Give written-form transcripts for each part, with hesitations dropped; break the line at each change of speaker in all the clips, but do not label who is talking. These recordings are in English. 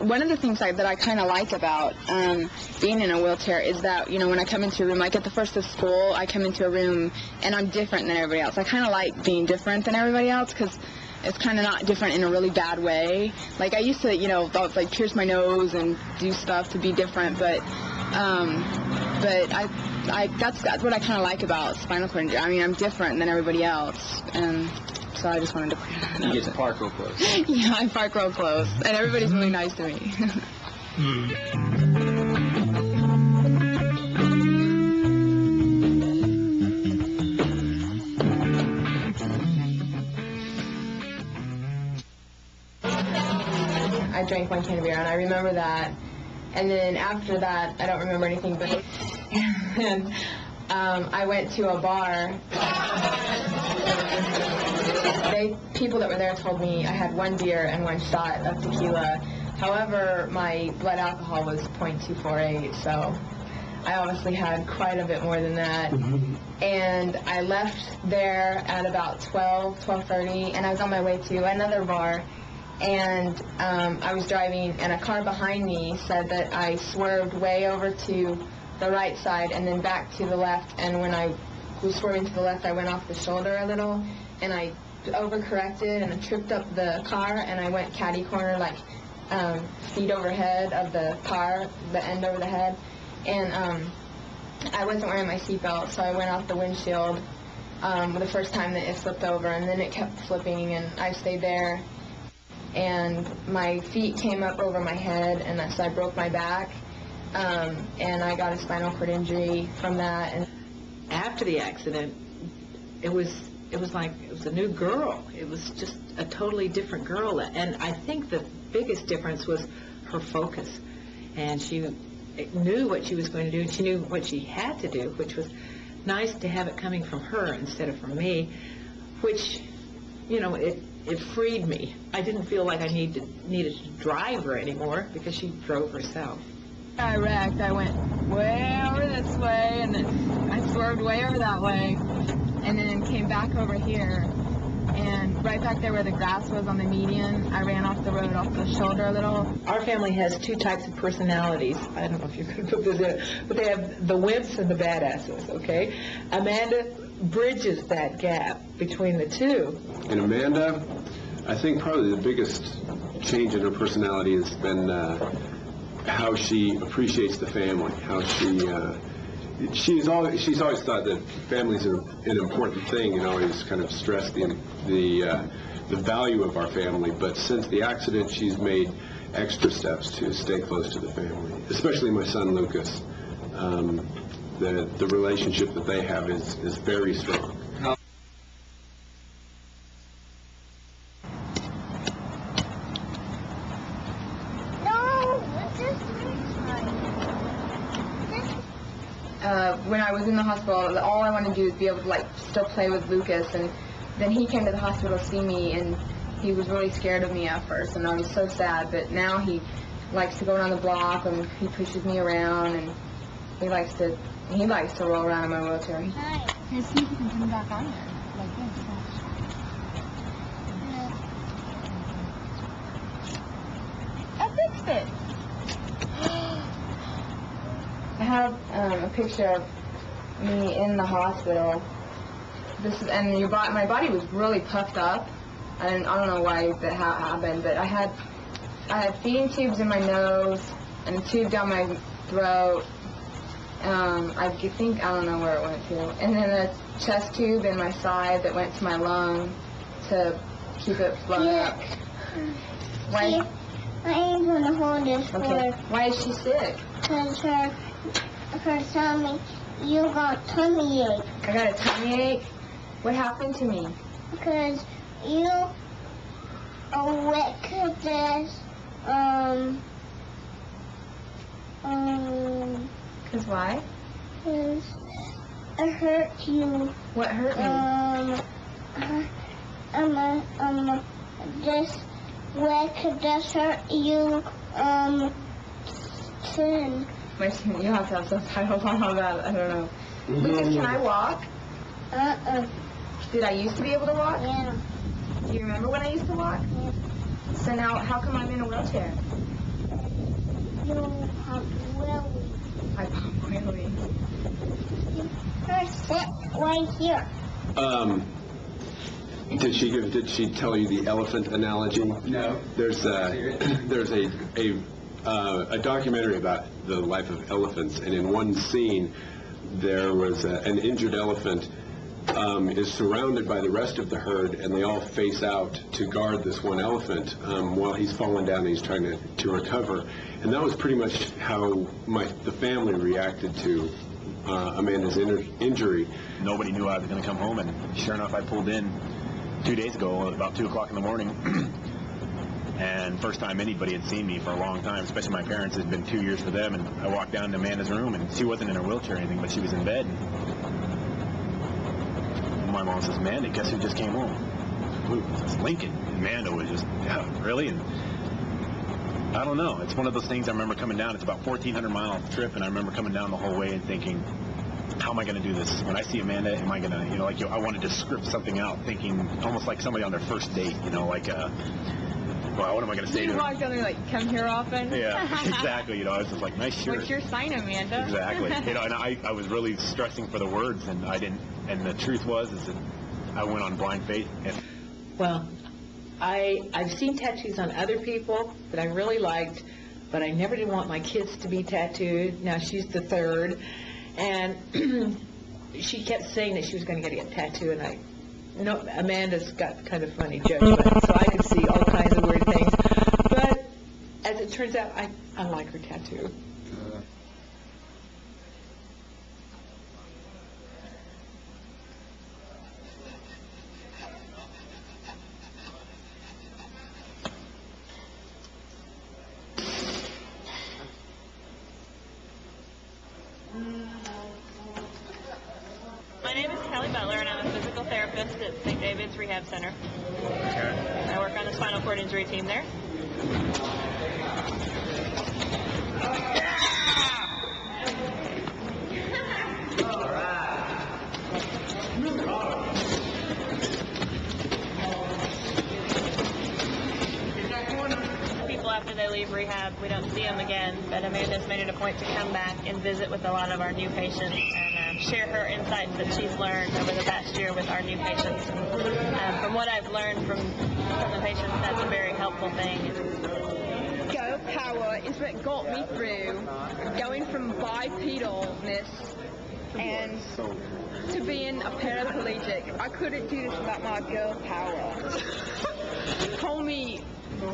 one of the things that I kind of like about being in a wheelchair is that, you know, when I come into a room, like at the first of school, I come into a room and I'm different than everybody else. I kind of like being different than everybody else because it's kind of not different in a really bad way. Like I used to, you know, like pierce my nose and do stuff to be different, but that's what I kind of like about spinal cord injury. I mean, I'm different than everybody else, and so I just wanted to point that out.
You get to park real close.
Yeah, I park real close, and everybody's really nice to me. I drank 1 can of beer, and I remember that. And then after that, I don't remember anything, but and, I went to a bar. People that were there told me I had 1 beer and 1 shot of tequila. However, my blood alcohol was 0.248, so I obviously had quite a bit more than that. And I left there at about 12:30, and I was on my way to another bar. And I was driving, and a car behind me said that I swerved way over to the right side and then back to the left. And when I was swerving to the left, I went off the shoulder a little, and I overcorrected and I tripped up the car, and I went catty corner, like feet overhead of the car, the end over the head. And I wasn't wearing my seatbelt, so I went off the windshield the first time that it flipped over, and then it kept flipping, and I stayed there. And my feet came up over my head, and so I broke my back, and I got a spinal cord injury from that. And
after the accident, it was like it was a new girl. It was just a totally different girl, and I think the biggest difference was her focus. And she knew what she was going to do, and she knew what she had to do, which was nice to have it coming from her instead of from me, which, you know, it freed me. I didn't feel like I needed to drive her anymore because she drove herself.
I wrecked. I went way over this way, and then I swerved way over that way, and then came back over here. And right back there where the grass was on the median, I ran off the road, off the shoulder a little.
Our family has 2 types of personalities. I don't know if you're going to put this in, but they have the wimps and the badasses, okay? Amanda bridges that gap between the 2.
And Amanda, I think probably the biggest change in her personality has been how she appreciates the family, how she's always thought that families are an important thing, and always kind of stressed the value of our family. But since the accident, she's made extra steps to stay close to the family, especially my son Lucas. The relationship that they have is very strong.
When I was in the hospital, all I wanted to do was be able to, like, still play with Lucas. And then he came to the hospital to see me, and he was really scared of me at first, and I was so sad. But now he likes to go around the block, and he pushes me around, and he likes to roll around in my wheelchair.
Hi. Let's see if you can come back on there, like this.
I fixed it. I have a picture of me in the hospital. My body was really puffed up, and I don't know why that happened, but I had feeding tubes in my nose and a tube down my throat. I don't know where it went to, and then a chest tube in my side that went to my lung to keep it flowing up. Why?
I ain't gonna hold this
Okay. Why is she sick?
Because her tummy, you got tummy ache.
I got a tummy ache? What happened to me?
Because you wet this,
Because why?
Because it hurt you.
What hurt me?
This wet this hurt you, chin.
You have to have subtitles on all that. I don't know. Lucas, can I walk? Did I used to be able to walk?
Yeah.
Do you remember when I used to walk?
Yeah.
So now, how come I'm in a wheelchair?
You Pop Willie.
Hi, Pop Willie.
First sit right here.
Did she tell you the elephant analogy?
No.
There's a documentary about the life of elephants, and in one scene there was an injured elephant is surrounded by the rest of the herd, and they all face out to guard this one elephant while he's fallen down and he's trying to recover. And that was pretty much how the family reacted to Amanda's injury.
Nobody knew I was going to come home, and sure enough, I pulled in 2 days ago about 2 o'clock in the morning. And first time anybody had seen me for a long time, especially my parents. It had been 2 years for them, and I walked down to Amanda's room, and she wasn't in her wheelchair or anything, but she was in bed. And my mom says, "Amanda, guess who just came home?" It's Lincoln. And Amanda was just, "Yeah, really?" And I don't know. It's one of those things I remember coming down. It's about 1,400-mile trip, and I remember coming down the whole way and thinking, how am I going to do this? When I see Amanda, am I going to, I wanted to script something out, thinking almost like somebody on their first date, well, what am I going to say to
You
her?
walked down there like, come here often?
Yeah, exactly. I was just like, nice shirt.
What's your sign, Amanda?
Exactly. And I was really stressing for the words, and I didn't. And the truth is that I went on blind faith. And
Well, I've seen tattoos on other people that I really liked, but I never did want my kids to be tattooed. Now she's the third, and she kept saying that she was going to get a tattoo, and Amanda's got kind of funny judgment, so I could see all kinds of weird things. But as it turns out, I like her tattoo.
My name is Kelly Butler, and I'm a physical therapist at St. David's Rehab Center. I work on the spinal cord injury team there. People after they leave rehab, we don't see them again, but Amanda's made it a point to come back and visit with a lot of our new patients and share her insights that she's learned over the past year with our new patients. And from what I've learned from the patients, that's a very helpful thing.
Girl power is what got me through going from bipedalness and to being a paraplegic. I couldn't do this without my girl power. Call me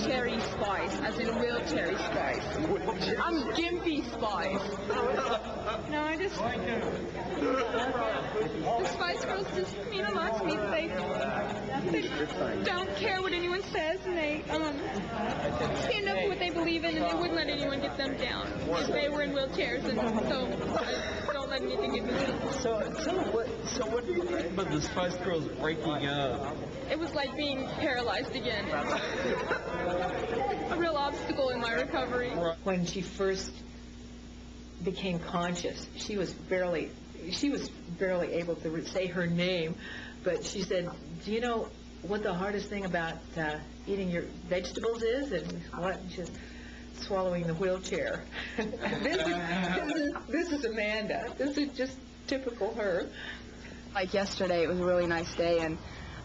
Cherry Spice, as in real Cherry Spice. I'm Gimpy Spice. No, the Spice Girls just mean a lot to me. They don't care what anyone says, and they stand up for what they believe in, and they wouldn't let anyone get them down if they were in wheelchairs, and so I don't let anything get me down.
So what do you think about the Spice Girls breaking up?
It was like being paralyzed again. A real obstacle in my recovery.
When she first became conscious, she was barely able to say her name, but she said, "Do you know what the hardest thing about eating your vegetables is?" And what? Just swallowing the wheelchair. This is Amanda. This is just typical her.
Like yesterday, it was a really nice day, and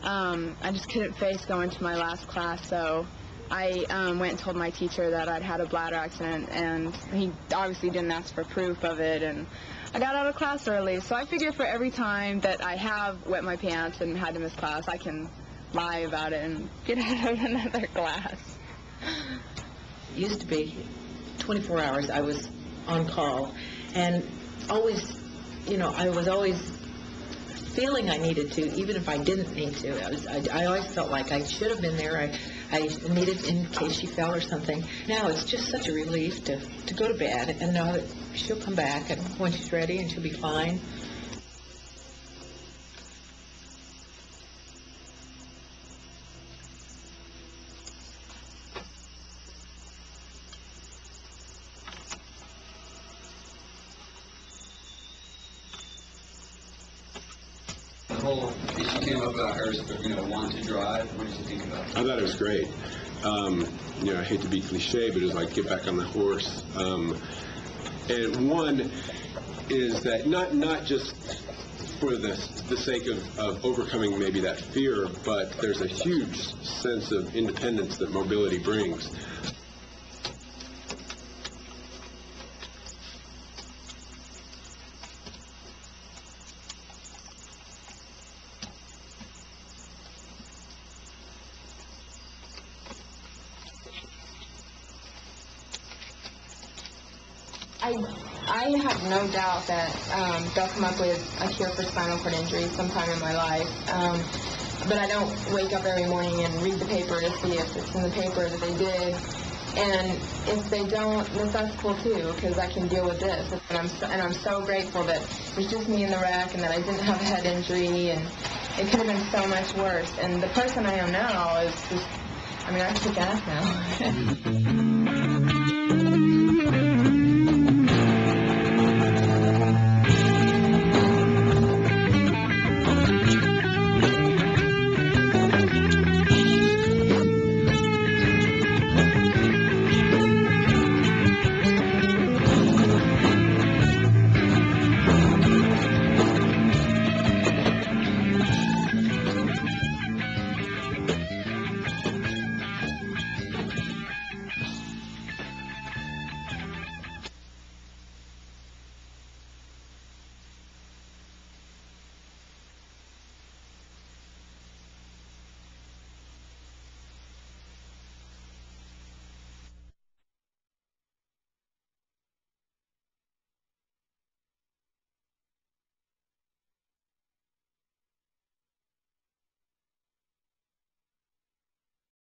I just couldn't face going to my last class, so I went and told my teacher that I'd had a bladder accident, and he obviously didn't ask for proof of it, and I got out of class early. So I figure for every time that I have wet my pants and had to miss class, I can lie about it and get out of another class.
It used to be 24 hours I was on call, and always, I was always feeling I needed to, even if I didn't need to. I always felt like I should have been there. I needed in case she fell or something. Now it's just such a relief to go to bed and know that she'll come back and when she's ready and she'll be fine.
The whole issue came up about her, want to drive. What did you think about it?
I thought it was great. I hate to be cliche, but it was like get back on the horse. And one is that not just for the sake of overcoming maybe that fear, but there's a huge sense of independence that mobility brings.
I have no doubt that they'll come up with a cure for spinal cord injury sometime in my life. But I don't wake up every morning and read the paper to see if it's in the paper that they did. And if they don't, that's cool too, because I can deal with this. And I'm so grateful that it was just me in the wreck and that I didn't have a head injury, and it could have been so much worse. And the person I am now is just, I kick ass now.